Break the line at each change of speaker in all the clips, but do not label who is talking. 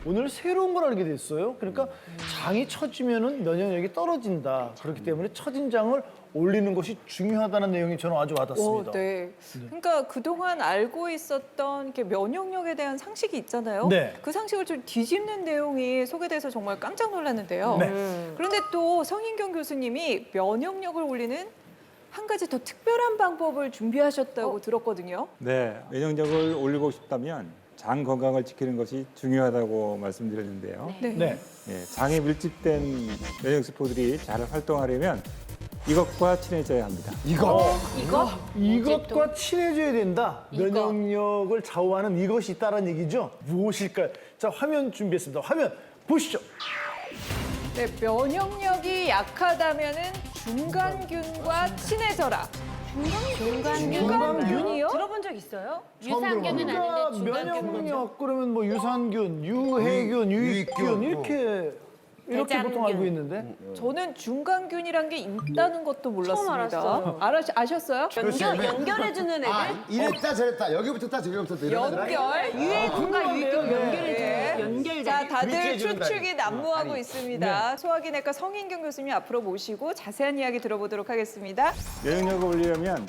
오늘 새로운 걸 알게 됐어요. 그러니까 장이 처지면은 면역력이 떨어진다. 그렇기 때문에 처진 장을 올리는 것이 중요하다는 내용이 저는 아주 와닿습니다.
네. 그러니까 그동안 알고 있었던 이렇게 면역력에 대한 상식이 있잖아요.
네.
그 상식을 좀 뒤집는 내용이 소개돼서 정말 깜짝 놀랐는데요.
네.
그런데 또 성인경 교수님이 면역력을 올리는 한 가지 더 특별한 방법을 준비하셨다고 들었거든요.
네, 면역력을 올리고 싶다면 장 건강을 지키는 것이 중요하다고 말씀드렸는데요.
네.
네.
예, 장에 밀집된 면역세포들이 잘 활동하려면 이것과 친해져야 합니다.
이것과 친해져야 된다. 면역력을 좌우하는 이것이 있다는 얘기죠. 무엇일까요? 자, 화면 준비했습니다. 화면 보시죠.
네, 면역력이 약하다면은 중간균과 친해져라. 중간균이요?
들어본 적 있어요?
유산균은
그러니까
아닌데 중간균.
면역력 그러면 뭐 유산균, 유해균, 유익균 이렇게 보통
대장균.
알고 있는데
저는 중간균이란 게 있다는 것도 몰랐습니다.
알았어요.
아셨어요?
연결해주는 애들?
이랬다 저랬다 여기부터 저기부터 이런 애들
연결.
유해균과 유익균
네.
연결해주는 연결.
자, 다들
위치해주는
추측이
거
난무하고
아니.
있습니다. 소화기내과 성인경 교수님 앞으로 모시고 자세한 이야기 들어보도록 하겠습니다.
면역력을 올리려면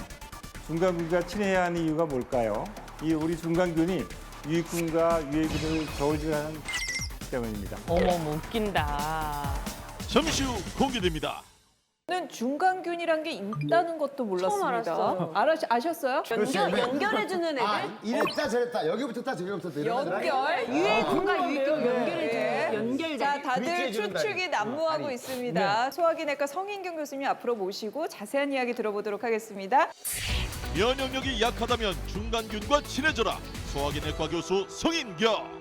중간균과 친해야 하는 이유가 뭘까요? 이 우리 중간균이 유익균과 유해균을 저울질하는 때문입니다.
어머, 웃긴다.
잠시 후 공개됩니다.
저는 중간균이란 게 있다는 것도 몰랐습니다.
알았어요.
아셨어요?
연결해주는 애들?
이랬다 저랬다 여기부터 저기부터 이런 애들
연결.
유해균과 유익균 연결해주는 연결.
자, 다들
위치해주는
추측이
거
난무하고
아니.
있습니다. 소화기내과 성인경 교수님 앞으로 모시고 자세한 이야기 들어보도록 하겠습니다.
면역력이 약하다면 중간균과 친해져라. 소화기내과 교수 성인경.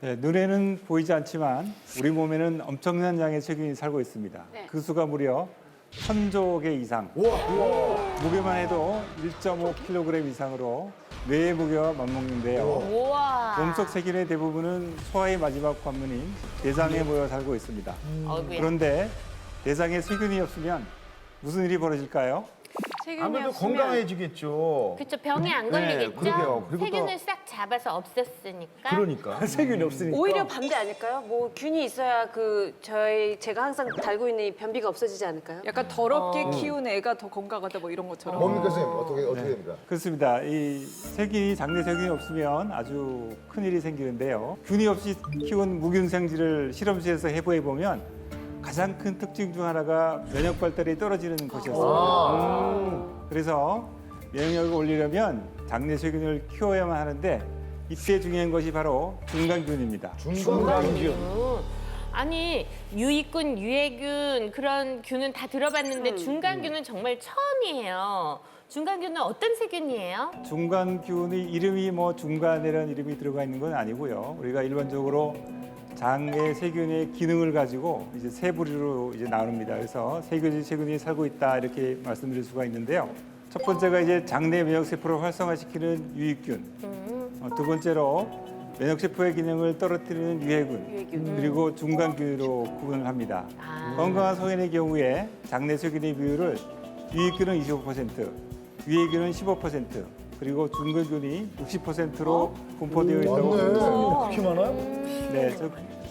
네, 눈에는 보이지 않지만 우리 몸에는 엄청난 양의 세균이 살고 있습니다. 그 수가 무려 1000조 개 이상. 무게만 해도 1.5kg 이상으로 뇌의 무게와 맞먹는데요.
우와.
몸속 세균의 대부분은 소화의 마지막 관문인 대장에 모여 살고 있습니다.
어이구야.
그런데 대장에 세균이 없으면 무슨 일이 벌어질까요?
아무래도 건강해지겠죠.
그렇죠. 병에 안
네,
걸리겠죠?
그러게요. 그리고 또-
세균을 싹 잡아서 없앴으니까.
그러니까
세균이 없으니까.
오히려 반대 아닐까요? 뭐 균이 있어야 제가 항상 달고 있는 이 변비가 없어지지 않을까요?
약간 더럽게 키운 애가 더 건강하다 뭐 이런 것처럼.
뭡니까 선생님 어떻게 됩니까?
그렇습니다. 이 세균이 장내 세균이 없으면 아주 큰 일이 생기는데요. 균이 없이 키운 무균 생쥐를 실험실에서 해부해 보면 가장 큰 특징 중 하나가 면역 발달이 떨어지는 것이었습니다. 그래서 면역력을 올리려면 장내 세균을 키워야만 하는데 이때 중요한 것이 바로 중간균입니다.
중간균.
아니, 유익균, 유해균 그런 균은 다 들어봤는데 중간균은 정말 처음이에요. 중간균은 어떤 세균이에요?
중간균의 이름이 뭐 중간이라는 이름이 들어가 있는 건 아니고요. 우리가 일반적으로 장의 세균의 기능을 가지고 이제 세 부류로 이제 나눕니다. 그래서 세균이 살고 있다 이렇게 말씀드릴 수가 있는데요. 첫 번째가 이제 장내 면역 세포를 활성화시키는 유익균. 두 번째로 면역 세포의 기능을 떨어뜨리는 유해균. 그리고 중간균으로 구분을 합니다. 건강한 성인의 경우에 장내 세균의 비율을 유익균은 25%, 유해균은 15%, 그리고 중간균이 60%로 분포되어 있다고 합니다.
그렇게 많아요?
네,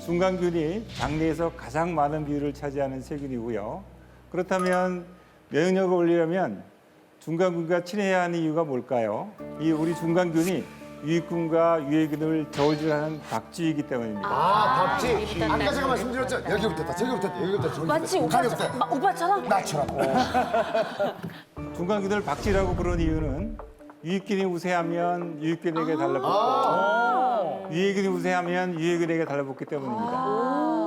중간균이 장내에서 가장 많은 비율을 차지하는 세균이고요. 그렇다면 면역력을 올리려면 중간균과 친해야 하는 이유가 뭘까요? 이 우리 중간균이 유익균과 유해균을 저울질하는 박쥐이기 때문입니다.
박쥐.
일단
아까 제가 말씀드렸죠. 여기부터 저기부터
마치 오빠처럼?
나처럼.
중간균을 박쥐라고 부르는 이유는 유익균이 우세하면 유익균에게 달라붙고 유해균이 우세하면 유해균에게 달라붙기 때문입니다.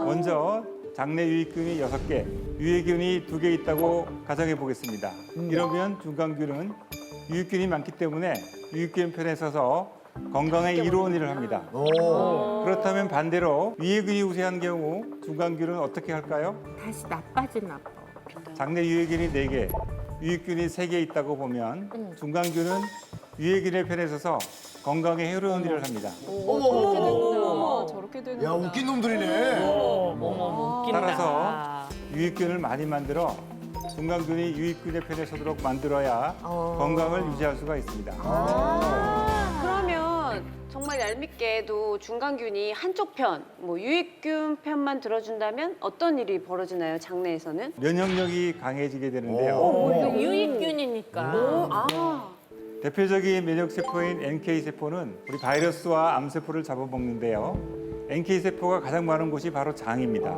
먼저 장내 유익균이 6개, 유해균이 2개 있다고 가정해 보겠습니다. 이러면 중간균은 유익균이 많기 때문에 유익균 편에 서서 건강에 이로운 일을 합니다. 그렇다면 반대로 유해균이 우세한 경우 중간균은 어떻게 할까요?
다시 나빠지나 봐.
장내 유해균이 4개, 유익균이 3개 있다고 보면 중간균은 유해균의 편에 서서 건강에 해로운 일을 합니다.
어머, 저렇게 되는.
야 웃긴 놈들이네.
어머, 웃긴다.
따라서 유익균을 많이 만들어 중간균이 유익균의 편에 서도록 만들어야 건강을 유지할 수가 있습니다.
그러면 정말 얄밉게도 중간균이 한쪽 편, 뭐 유익균 편만 들어준다면 어떤 일이 벌어지나요, 장내에서는?
면역력이 강해지게 되는데요.
이거 유익균이니까.
대표적인 면역 세포인 NK 세포는 우리 바이러스와 암 세포를 잡아먹는데요. NK 세포가 가장 많은 곳이 바로 장입니다.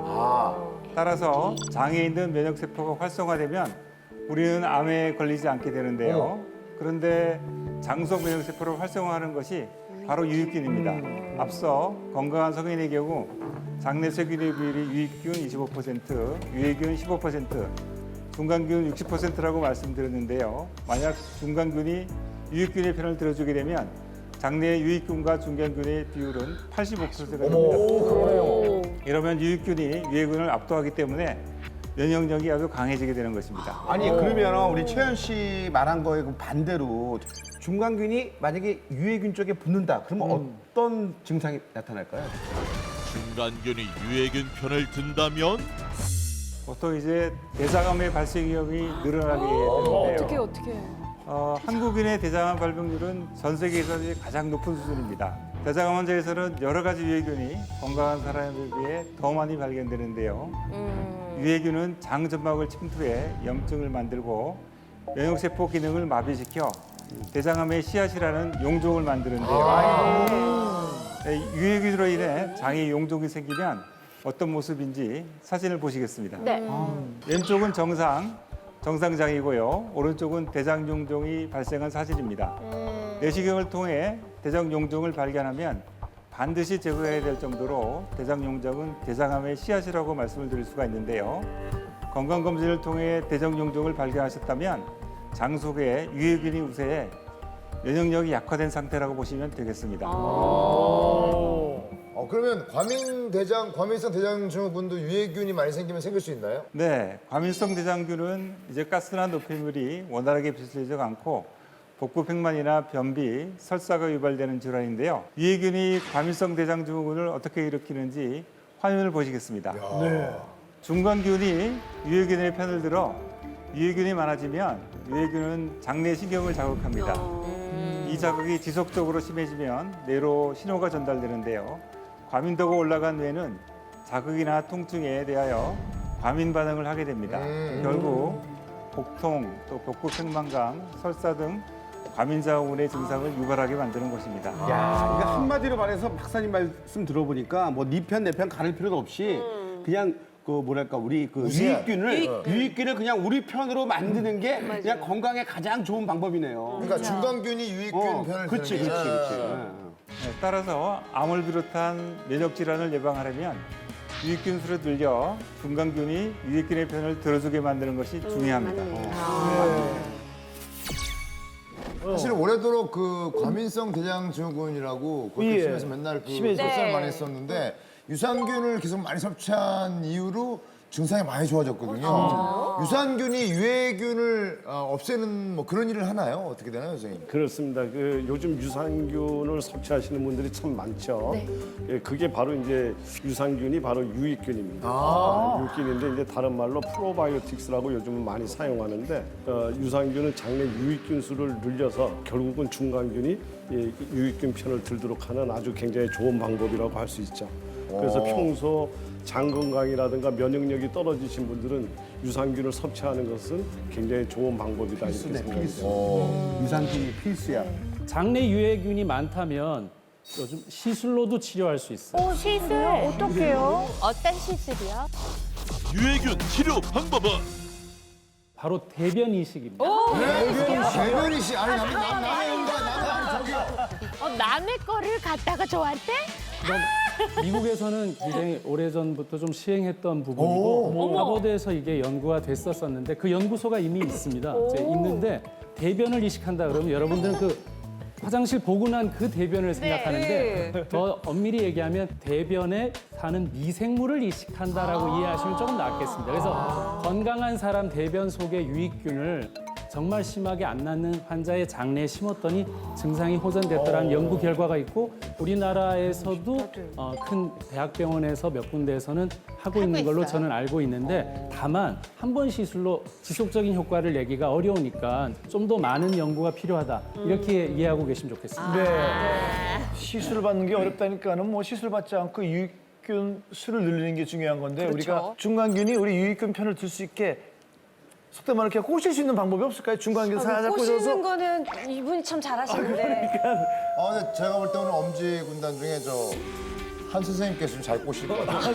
따라서 장에 있는 면역 세포가 활성화되면 우리는 암에 걸리지 않게 되는데요. 그런데 장속 면역 세포를 활성화하는 것이 바로 유익균입니다. 앞서 건강한 성인의 경우 장내 세균의 비율이 유익균 25%, 유해균 15%, 중간균 60%라고 말씀드렸는데요. 만약 중간균이 유익균의 편을 들어주게 되면 장내 유익균과 중간균의 비율은 85%가 됩니다. 이러면 유익균이 유해균을 압도하기 때문에 면역력이 아주 강해지게 되는 것입니다.
아니 그러면 우리 최현 씨 말한 거에 그 반대로 중간균이 만약에 유해균 쪽에 붙는다. 그러면 어떤 증상이 나타날까요?
중간균이 유해균 편을 든다면
보통 이제 대장암의 발생 위험이 늘어나게 되는데요.
어떻게?
한국인의 대장암 발병률은 전 세계에서 가장 높은 수준입니다. 대장암 환자에서는 여러 가지 유해균이 건강한 사람에 비해 더 많이 발견되는데요. 유해균은 장 점막을 침투해 염증을 만들고 면역세포 기능을 마비시켜 대장암의 씨앗이라는 용종을 만드는데요. 유해균으로 인해 장에 용종이 생기면 어떤 모습인지 사진을 보시겠습니다.
네.
왼쪽은 정상장이고요. 오른쪽은 대장용종이 발생한 사진입니다. 내시경을 통해 대장용종을 발견하면 반드시 제거해야 될 정도로 대장용종은 대장암의 씨앗이라고 말씀을 드릴 수가 있는데요. 건강검진을 통해 대장용종을 발견하셨다면 장 속에 유해균이 우세해 면역력이 약화된 상태라고 보시면 되겠습니다.
그러면 과민성 대장 증후군도 유해균이 많이 생기면 생길 수 있나요?
네, 과민성 대장균은 이제 가스나 노폐물이 원활하게 배출되지 않고 복부팽만이나 변비, 설사가 유발되는 질환인데요. 유해균이 과민성 대장증후군을 어떻게 일으키는지 화면을 보시겠습니다. 중간균이 유해균의 편을 들어 유해균이 많아지면 유해균은 장내 신경을 자극합니다. 이 자극이 지속적으로 심해지면 뇌로 신호가 전달되는데요. 과민도가 올라간 뇌는 자극이나 통증에 대하여 과민 반응을 하게 됩니다. 결국 복통, 또 복부팽만감, 설사 등 과민자원의 증상을 유발하게 만드는 것입니다.
야, 이거 한마디로 말해서 박사님 말씀 들어보니까 뭐 네 편 내 편 가릴 필요도 없이 그냥 그 뭐랄까 우리 그 유익균을 그냥 우리 편으로 만드는 게 그냥 건강에 가장 좋은 방법이네요.
그러니까 중간균이 유익균 편을
그렇지,
드는
그렇지,
거잖아.
그렇지.
네, 따라서 암을 비롯한 면역 질환을 예방하려면 유익균 수를 늘려 중간균이 유익균의 편을 들어주게 만드는 것이 중요합니다.
사실 오래도록 그 과민성 대장 증후군이라고 그것도
예.
심해서 맨날 그
심해서.
설사를 많이 했었는데 유산균을 계속 많이 섭취한 이후로 증상이 많이 좋아졌거든요. 유산균이 유해균을 없애는 뭐 그런 일을 하나요? 어떻게 되나요, 선생님?
그렇습니다. 그 요즘 유산균을 섭취하시는 분들이 참 많죠. 예, 그게 바로 이제 유산균이 바로 유익균입니다. 유익균인데 이제 다른 말로 프로바이오틱스라고 요즘 많이 사용하는데 유산균은 장내 유익균 수를 늘려서 결국은 중간균이 유익균 편을 들도록 하는 아주 굉장히 좋은 방법이라고 할 수 있죠. 그래서 평소 장 건강이라든가 면역력이 떨어지신 분들은 유산균을 섭취하는 것은 굉장히 좋은 방법이다 이렇게 생각이 됩니다.
유산균이 필수야.
장내 유해균이 많다면 요즘 시술로도 치료할 수 있어요.
시술? 어떻게요? 어떤 시술이요?
유해균 치료 방법은
바로 대변 이식입니다.
대변이 씨, 아니 남의 저기요.
남의 거를 갖다가 저한테?
미국에서는 굉장히 오래전부터 좀 시행했던 부분이고 하버드에서 이게 연구가 됐었었는데 그 연구소가 이미 있습니다. 이제 있는데 대변을 이식한다 그러면 여러분들은 그 화장실 보고 난 그 대변을 생각하는데 더 엄밀히 얘기하면 대변에 사는 미생물을 이식한다라고 이해하시면 조금 낫겠습니다. 그래서 건강한 사람 대변 속의 유익균을 정말 심하게 안 낫는 환자의 장내에 심었더니 증상이 호전됐다라는 연구 결과가 있고 우리나라에서도 큰 대학병원에서 몇 군데에서는 하고 있는 걸로 저는 알고 있는데 다만 한 번 시술로 지속적인 효과를 내기가 어려우니까 좀 더 많은 연구가 필요하다 이렇게 이해하고 계시면 좋겠습니다.
네. 시술을 받는 게 어렵다니까는 뭐 시술 받지 않고 유익균 수를 늘리는 게 중요한 건데 우리가 중간균이 우리 유익균 편을 들 수 있게 속된 말로 이렇게 꼬실 수 있는 방법이 없을까요? 중간균 살짝
꼬시는
꽂아서
거는 이분이 참 잘하시는데.
근데 제가 볼 때 오늘 엄지 군단 중에 저 한 선생님께서 좀 잘 꼬실 것 같아요.